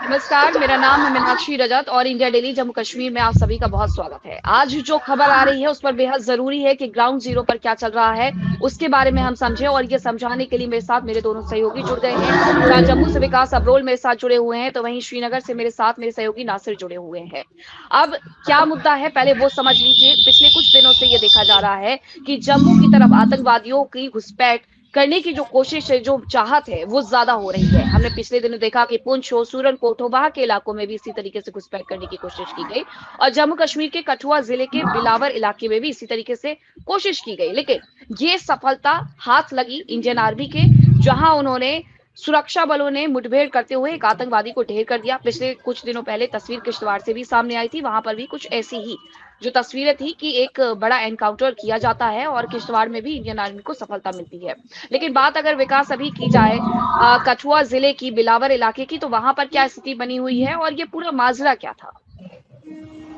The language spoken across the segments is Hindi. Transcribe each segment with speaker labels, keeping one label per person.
Speaker 1: नमस्कार, मेरा नाम है मीनाक्षी रजत और इंडिया डेली जम्मू कश्मीर में आप सभी का बहुत स्वागत है। आज जो खबर आ रही है उस पर बेहद जरूरी है कि ग्राउंड जीरो पर क्या चल रहा है उसके बारे में हम समझें, और ये समझाने के लिए मेरे साथ मेरे दोनों सहयोगी जुड़ गए हैं। जहां जम्मू से विकास अब्रोल मेरे साथ जुड़े हुए हैं, तो वहीं श्रीनगर से मेरे साथ मेरे सहयोगी नासिर जुड़े हुए हैं। अब क्या मुद्दा है पहले वो समझ लीजिए। पिछले कुछ दिनों से ये देखा जा रहा है कि जम्मू की तरफ आतंकवादियों की घुसपैठ करने की जो कोशिश है, जो चाहत है, वो ज्यादा हो रही है। हमने पिछले दिनों देखा कि पुंछ हो, सूरनकोट हो, वहां के इलाकों में भी इसी तरीके से घुसपैठ करने की कोशिश की गई, और जम्मू कश्मीर के कठुआ जिले के बिलावर इलाके में भी इसी तरीके से कोशिश की गई। लेकिन ये सफलता हाथ लगी इंडियन आर्मी के, जहां उन्होंने सुरक्षा बलों ने मुठभेड़ करते हुए एक आतंकवादी को ढेर कर दिया। पिछले कुछ दिनों पहले तस्वीर किश्तवाड़ से भी सामने आई थी, वहां पर भी कुछ ऐसी ही जो तस्वीरें थी कि एक बड़ा एनकाउंटर किया जाता है और किश्तवाड़ में भी इंडियन आर्मी को सफलता मिलती है। लेकिन बात अगर विकास अभी की जाए कठुआ जिले की बिलावर इलाके की, तो वहां पर क्या स्थिति बनी हुई है और ये पूरा माजरा क्या था?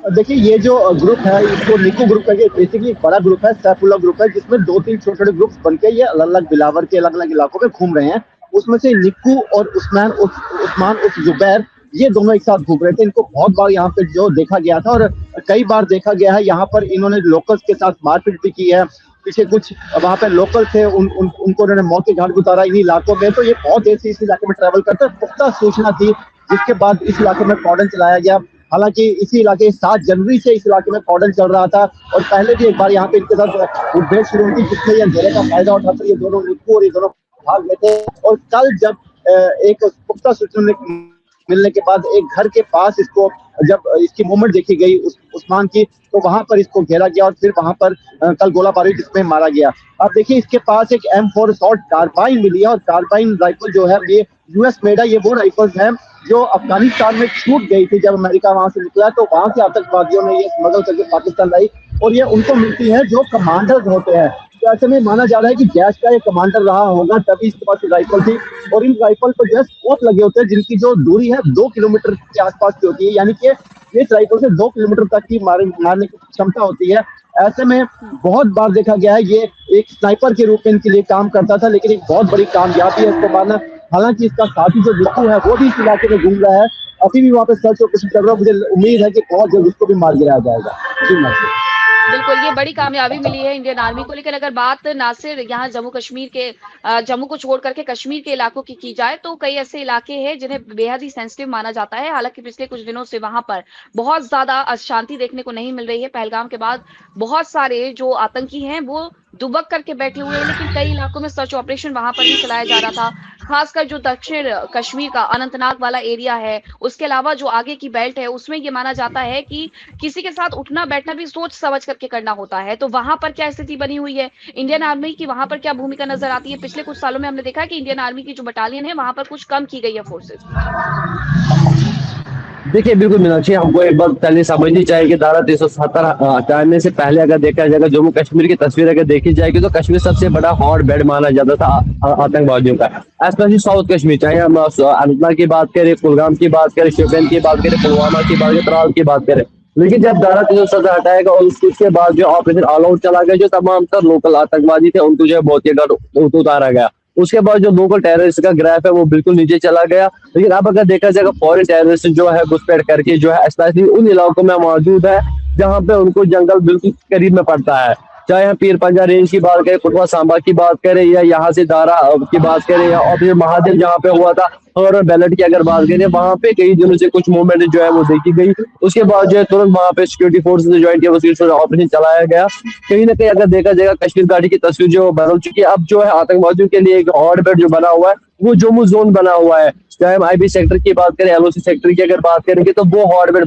Speaker 2: देखिए, ये जो ग्रुप है इसको निक्कू ग्रुप करके बेसिकली एक बड़ा ग्रुप है, सैफुल्लाह ग्रुप है, जिसमें दो तीन छोटे छोटे ग्रुप बनके ये अलग अलग बिलावर के अलग अलग इलाकों में घूम रहे हैं। उसमें से निक्कू और उस्मान उस जुबैर, ये दोनों एक साथ घूम रहे थे। इनको बहुत बार यहाँ पे जो देखा गया था और कई बार देखा गया है। यहाँ पर इन्होंने लोकल्स के साथ मारपीट भी की है। पीछे कुछ वहाँ पे लोकल थे, उनको उन्होंने मौत के घाट उतारा इन्हीं इलाकों में। तो ये बहुत देर से इस इलाके में ट्रैवल करते हैं। पुख्ता सूचना थी, जिसके बाद इस इलाके में कॉर्डन चलाया गया। हालांकि इसी इलाके 7 जनवरी से इस इलाके में कॉर्डन चल रहा था और पहले भी एक बार यहाँ पे इनके साथ मुठभेड़ शुरू हुई थी, जिसमें ये घेरे का फायदा उठाते ये दोनों निक्कू और ये दोनों भाग लेते। और कल जब एक पुख्ता सूचना मिलने के बाद एक घर के पास इसको जब इसकी मूवमेंट देखी गई उस्मान की, तो वहां पर इसको घेरा गया और फिर वहां पर कल गोलाबारी जिसमें मारा गया। अब देखिए, इसके पास एक M4 असॉल्ट कार्बाइन मिली है और कार्बाइन राइफल जो है ये यूएस मेड है। ये वो राइफल्स है जो अफगानिस्तान में छूट गई थी जब अमेरिका वहां से निकला, तो वहां से आतंकवादियों ने ये स्मगल करके पाकिस्तान लाई और ये उनको मिलती है जो कमांडर होते हैं। तो ऐसे में माना जा रहा है कि जैश का ये कमांडर रहा होगा, तभी इसके पास राइफल थी। और इन राइफल पर जो है स्कोप लगे होते हैं, जिनकी जो दूरी है 2 किलोमीटर के आसपास की होती है, यानी कि इस राइफल से 2 किलोमीटर तक की मारने की क्षमता होती है। ऐसे में बहुत बार देखा गया है ये एक स्नाइपर के रूप में इनके लिए काम करता था, लेकिन एक बहुत बड़ी कामयाबी है इसको मारना। हालांकि इसका साथी जो निक्कू है वो भी इस इलाके में घूम रहा है, अभी भी वहाँ पे सर्च ऑपरेशन चल रहा है। मुझे उम्मीद है कि बहुत जल्द इसको भी मार गिराया जाएगा। जी
Speaker 1: बिल्कुल, ये बड़ी कामयाबी मिली है इंडियन आर्मी को। लेकिन अगर बात नासिर यहाँ जम्मू कश्मीर के जम्मू को छोड़ करके कश्मीर के इलाकों की जाए, तो कई ऐसे इलाके हैं जिन्हें बेहद ही सेंसिटिव माना जाता है। हालांकि पिछले कुछ दिनों से वहां पर बहुत ज्यादा अशांति देखने को नहीं मिल रही है। पहलगाम के बाद बहुत सारे जो आतंकी हैं वो दुबक करके बैठे हुए हैं, लेकिन कई इलाकों में सर्च ऑपरेशन वहां पर भी चलाया जा रहा था। खासकर जो दक्षिण कश्मीर का अनंतनाग वाला एरिया है, उसके अलावा जो आगे की बेल्ट है, उसमें ये माना जाता है कि किसी के साथ उठना बैठना भी सोच समझ करके करना होता है। तो वहां पर क्या स्थिति बनी हुई है इंडियन आर्मी की, वहां पर क्या भूमिका नजर आती है? पिछले कुछ सालों में हमने देखा कि इंडियन आर्मी की जो बटालियन है वहां पर कुछ कम की गई है फोर्सेस।
Speaker 3: देखिए, बिल्कुल मीनाक्षी, हमको एक बात पहले समझनी चाहिए कि धारा 370 हटाने से पहले अगर देखा जाएगा जम्मू कश्मीर की तस्वीर अगर देखी जाएगी तो कश्मीर सबसे बड़ा हॉट बेड माना जाता था आतंकवादियों का। स्पेशली साउथ कश्मीर, चाहे हम अनंतनाग की बात करें, कुलगाम की बात करें, शोपियान की बात करें, पुलवामा की बात करें, त्राल की बात करें। लेकिन जब धारा 370 हटाएगा और उसके बाद जो ऑपरेशन ऑल आउट चला गया, जो तमाम तर लोकल आतंकवादी थे उनको जो है बहुत ही उतारा गया। उसके बाद जो लोकल टेररिस्ट का ग्राफ है वो बिल्कुल नीचे चला गया। लेकिन अब अगर देखा जाएगा फॉरेन टेररिस्ट जो है घुसपैठ करके जो है स्पेशली उन इलाकों में मौजूद है जहां पे उनको जंगल बिल्कुल करीब में पड़ता है। चाहे हम पीर पंजा रेंज की बात करें, कुटवा सांबा की बात करें, या यहाँ से दारा की बात करें, या और फिर महादेव जहाँ पे हुआ था, और बैलेट की अगर बात करें, वहां पे कई दिनों से कुछ मूवमेंट जो है वो देखी गई। उसके बाद जो है तुरंत वहां पे सिक्योरिटी फोर्सेस ज्वाइन किया, ऑपरेशन चलाया गया। कहीं ना कहीं अगर देखा जाएगा कश्मीर घाटी की तस्वीर जो बदल चुकी है। अब जो है आतंकवादियों के लिए एक हॉट बेड जो बना हुआ है वो जम्मू जोन बना हुआ है। चाहे हम IB सेक्टर की बात करें, LOC सेक्टर की अगर बात करेंगे, तो वो हॉट बेड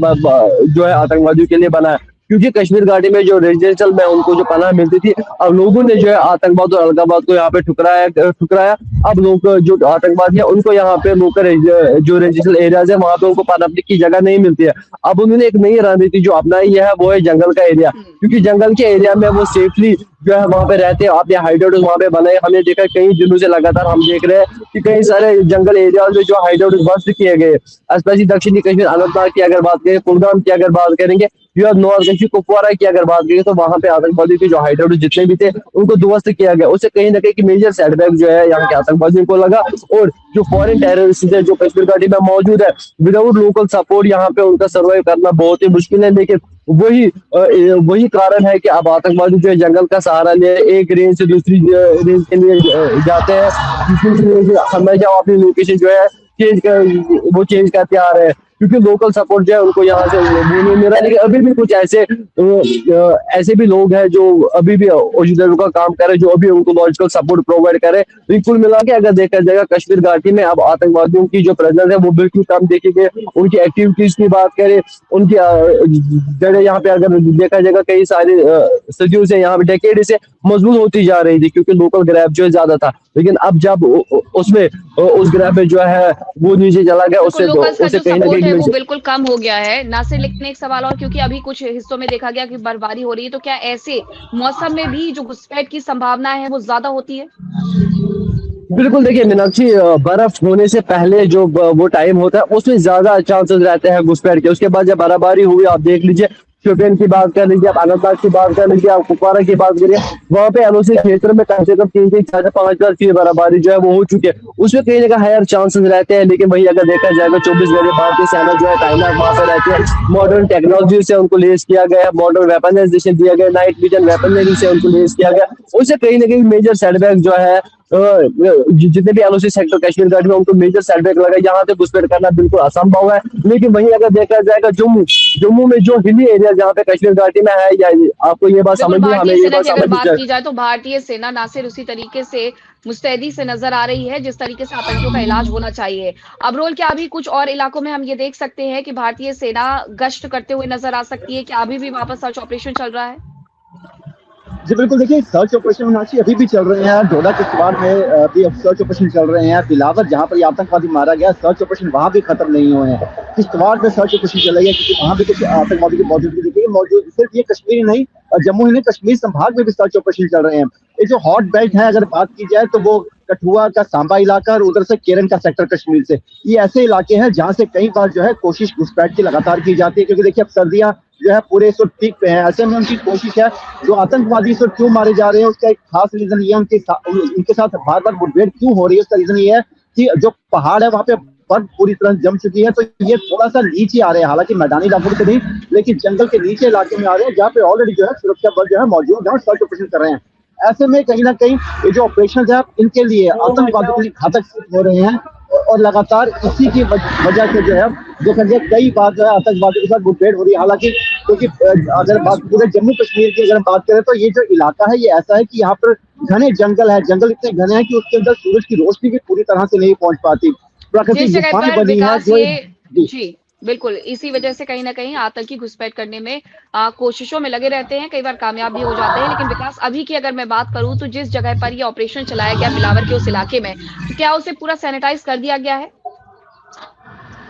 Speaker 3: जो है आतंकवादियों के लिए बना है। क्योंकि कश्मीर घाटी में जो रेजिडेंशियल में उनको जो पनाह मिलती थी, अब लोगों ने जो है आतंकवाद और अलगाववाद को यहाँ पे ठुकराया। अब लोग जो आतंकवादी है उनको यहाँ पे लोकल जो रेजिडेंशियल एरियाज है वहां पे उनको पनाहने की जगह नहीं मिलती है। अब उन्होंने एक नई रणनीति जो अपनाई है वो है जंगल का एरिया, क्योंकि जंगल के एरिया में वो सेफली जो है वहां पे रहते हैं। आपने हाइडआउट वहां पे बनाए, हमने देखा कई दिनों से लगातार हम देख रहे हैं कि कई सारे जंगल एरियाज में जो हाइडआउट बस्ट किए गए। स्पेशली दक्षिणी कश्मीर अनंतनाग की अगर बात करें, कुलगाम की अगर बात करेंगे, या नॉर्थ कश्मीर कुपवारा की अगर बात करें तो वहां पे आतंकवादी के जो हाइडआउट जितने भी थे उनको ध्वस्त किया गया। उससे कहीं ना कहीं की मेजर सेटबैक जो है यहाँ के आतंकवादियों को लगा। और जो फॉरेन टेररिस्ट है जो कश्मीर घाटी में मौजूद है, विदाउट लोकल सपोर्ट यहाँ पे उनका सर्वाइव करना बहुत ही मुश्किल है। लेकिन वही कारण है कि अब आतंकवादी जो है जंगल का सहारा ले एक रेंज से दूसरी रेंज के लिए जाते हैं, हमेशा अपनी लोकेशन जो है चेंज करते आ रहे हैं, क्योंकि लोकल सपोर्ट जो है उनको यहाँ से नहीं मिल रहा है। लेकिन अभी भी कुछ ऐसे भी लोग हैं जो अभी भी औषधियों का काम कर रहे हैं, जो अभी उनको लॉजिकल सपोर्ट प्रोवाइड करे। तो कुल मिला के अगर देखा जाएगा कश्मीर घाटी में अब आतंकवादियों की जो प्रेजेंस है वो बिल्कुल कम देखी गई। उनकी एक्टिविटीज की बात करें, उनकी जड़ें यहाँ पे अगर देखा जाएगा कई सारी सदियों से यहाँ पे डेकेड से मजबूत होती जा रही थी, क्योंकि लोकल ग्रैब जो है ज्यादा था। लेकिन अब जब उसमें उस ग्रैब में जो है वो नीचे चला गया, उससे कहीं ना कहीं
Speaker 1: वो बिल्कुल कम हो गया है नासिर। लेकिन एक सवाल और, क्योंकि अभी कुछ हिस्सों में देखा गया कि बर्फबारी हो रही है, तो क्या ऐसे मौसम में भी जो घुसपैठ की संभावना है वो ज्यादा होती है?
Speaker 3: बिल्कुल, देखिए मीनाक्षी, बर्फ होने से पहले जो वो टाइम होता है उसमें ज्यादा चांसेस रहते हैं घुसपैठ के। उसके बाद जब बर्फबारी हुई, आप देख लीजिए शोपियान की बात कर लीजिए, आप अनंतनाग की बात कर लीजिए, आप कुपवारा की बात करिए, वहाँ पे एलओसी क्षेत्र में कम से कम 3-4-5 फीट बर्फबारी जो है वो हो चुकी है। उसमें कहीं ना कहीं हायर चांसेस रहते हैं। लेकिन वही अगर देखा जाएगा 24 घंटे भारतीय सेना जो है तैनात वहाँ पे रहती है, मॉडर्न टेक्नोलॉजी से उनको लेस किया गया है, मॉडर्न वेपनाइजेशन दिया गया, नाइट विजन वेपनरी से उनको लेस किया गया। उससे कहीं ना कहीं मेजर सेटबैक जो है जितने भी एलओसी सेक्टर कश्मीर घाटी में उनको मेजर सेटबैक लगा, यहाँ से घुसपैठ करना बिल्कुल असंभव है। लेकिन वहीं अगर देखा जाएगा जम्मू में जो हिली एरिया जहाँ पे कश्मीर घाटी में है, या आपको ये बात समझ हमें ये बात समझ
Speaker 1: की जाए तो भारतीय सेना नासिर उसी तरीके से मुस्तैदी से नजर आ रही है जिस तरीके से आतंकियों का इलाज होना चाहिए। अब रोल क्या अभी कुछ और इलाकों में हम ये देख सकते हैं कि भारतीय सेना गश्त करते हुए नजर आ सकती है, कि अभी भी वहां पर सर्च ऑपरेशन चल रहा है?
Speaker 2: जी बिल्कुल, देखिए सर्च ऑपरेशन मीनाक्षी अभी भी चल रहे हैं। डोडा किश्तवाड़ में भी अब सर्च ऑपरेशन चल रहे हैं। बिलावर जहां पर ये आतंकवादी मारा गया, सर्च ऑपरेशन वहां भी खत्म नहीं हुए हैं। किश्तवाड़ में सर्च ऑपरेशन चल रही है, क्योंकि वहां भी कुछ आतंकवादी की मौजूदगी देखिए मौजूद। सिर्फ ये कश्मीर ही नहीं, जम्मू ही नहीं, कश्मीर संभाग में भी सर्च ऑपरेशन चल रहे हैं। ये जो हॉट बेल्ट है अगर बात की जाए तो वो कठुआ का सांबा इलाका और उधर से केरन का सेक्टर कश्मीर से, ये ऐसे इलाके हैं जहां से कई बार जो है कोशिश घुसपैठ की लगातार की जाती है। क्योंकि देखिए अब सर्दियां जो है पूरे इस वक्त पीक पे है, ऐसे में उनकी कोशिश है। जो आतंकवादी इस वक्त क्यों मारे जा रहे हैं उसका एक खास रीजन ये है, उनके साथ बार बार मुठभेड़ क्यों हो रही है उसका रीजन ये है कि जो पहाड़ है वहां पे बर्फ पूरी तरह जम चुकी है। तो ये थोड़ा सा नीचे आ रहे हैं, हालांकि मैदानी इलाकों से नहीं, लेकिन जंगल के नीचे इलाके में आ रहे हैं, जहाँ पे ऑलरेडी जो है सुरक्षा बल जो है मौजूद है और सर्च ऑपरेशन कर रहे हैं। ऐसे में कहीं ना कहीं ये जो ऑपरेशन है इनके लिए आतंकवादियों के लिए घातक सिद्ध हो रहे हैं। और लगातार इसी की वजह से जो है देखा जाए कई बार जो है आतंकवादियों के साथ मुठभेड़ हो रही है। हालांकि क्योंकि अगर बात पूरे जम्मू कश्मीर की अगर बात करें तो ये जो इलाका है ये ऐसा है कि यहाँ पर घने जंगल है, जंगल इतने घने हैं कि उसके अंदर सूरज की रोशनी भी पूरी तरह से नहीं पहुंच पाती। प्राकृतिक गुफाएं बनी है जो
Speaker 1: जी बिल्कुल, इसी वजह से कहीं ना कहीं आतंकी घुसपैठ करने में कोशिशों में लगे रहते हैं, कई बार कामयाब भी हो जाते हैं। लेकिन विकास, अभी की अगर मैं बात करूं तो जिस जगह पर ये ऑपरेशन चलाया गया बिलावर के उस इलाके में, तो क्या उसे पूरा सैनिटाइज कर दिया गया है?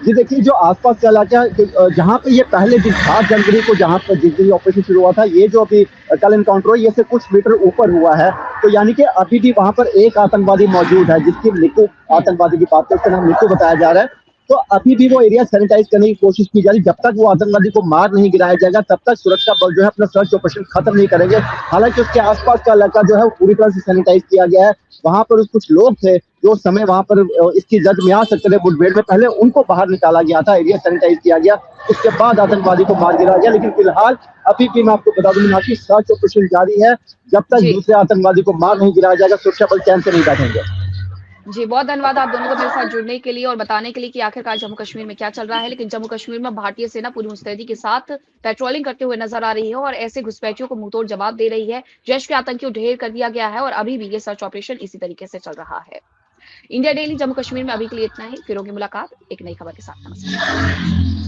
Speaker 2: जी देखिए, जो आसपास का इलाका जहाँ पे ये पहले दिन 7 जनवरी को जहाँ पर जिस दिन ऑपरेशन शुरू हुआ था, ये जो अभी कल इनकाउंटर हुआ ये से कुछ मीटर ऊपर हुआ है। तो यानी कि अभी भी वहाँ पर एक आतंकवादी मौजूद है जिसकी निक्कू आतंकवादी की बात करते हैं, निक्कू बताया जा रहा है। तो अभी भी वो एरिया सैनिटाइज करने की कोशिश की जा रही है। जब तक वो आतंकवादी को मार नहीं गिराया जाएगा तब तक सुरक्षा बल जो है अपना सर्च ऑपरेशन खत्म नहीं करेंगे। हालांकि उसके आसपास का इलाका जो है वो पूरी तरह से सैनिटाइज किया गया है। वहां पर कुछ लोग थे जो उस समय वहां पर इसकी जद में आ सकते थे मुठभेड़ में, पहले उनको बाहर निकाला गया था, एरिया सैनिटाइज किया गया, उसके बाद आतंकवादी को मार गिराया गया। लेकिन फिलहाल अभी भी मैं आपको बता दूं कि सर्च ऑपरेशन जारी है। जब तक दूसरे आतंकवादी को मार नहीं गिराया जाएगा सुरक्षा बल चैन से नहीं बैठेंगे।
Speaker 1: जी, बहुत धन्यवाद आप दोनों को मेरे साथ जुड़ने के लिए और बताने के लिए कि आखिरकार जम्मू कश्मीर में क्या चल रहा है। लेकिन जम्मू कश्मीर में भारतीय सेना पूरी मुस्तैदी के साथ पेट्रोलिंग करते हुए नजर आ रही है और ऐसे घुसपैठियों को मुंहतोड़ जवाब दे रही है। जैश के आतंकियों ढेर कर दिया गया है और अभी भी ये सर्च ऑपरेशन इसी तरीके से चल रहा है। इंडिया डेली जम्मू कश्मीर में अभी के लिए इतना ही, फिर होगी मुलाकात एक नई खबर के साथ। नमस्कार।